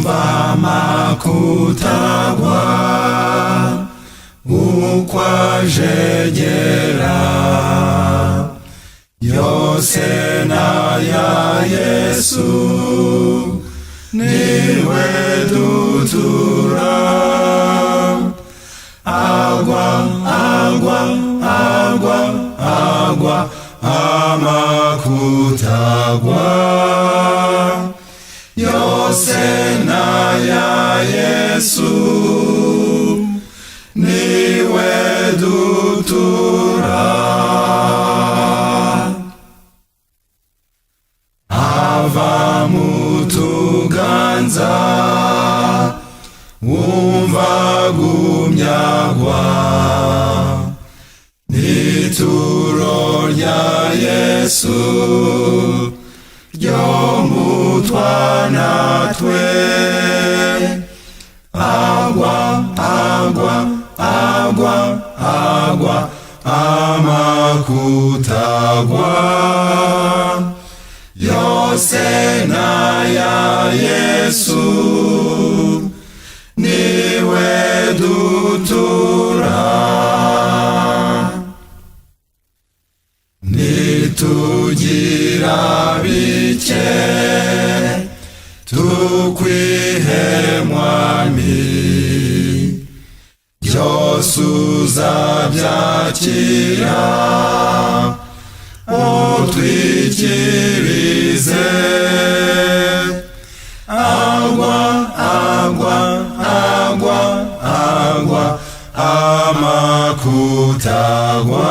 umva makutagwa ukwajegera yose na ya Yesu niwe dutura agwa amakutagwa yose na ya Yesu niwe dutura ava mutuganza umva gumyagwa nituro rya Yesu ryo mutwana twe agwa amakutagwa yose na ya Yesu niwe dutura nitugira bike tukwihe mwami byose uzabyakira utwikirize agwa amakutagwa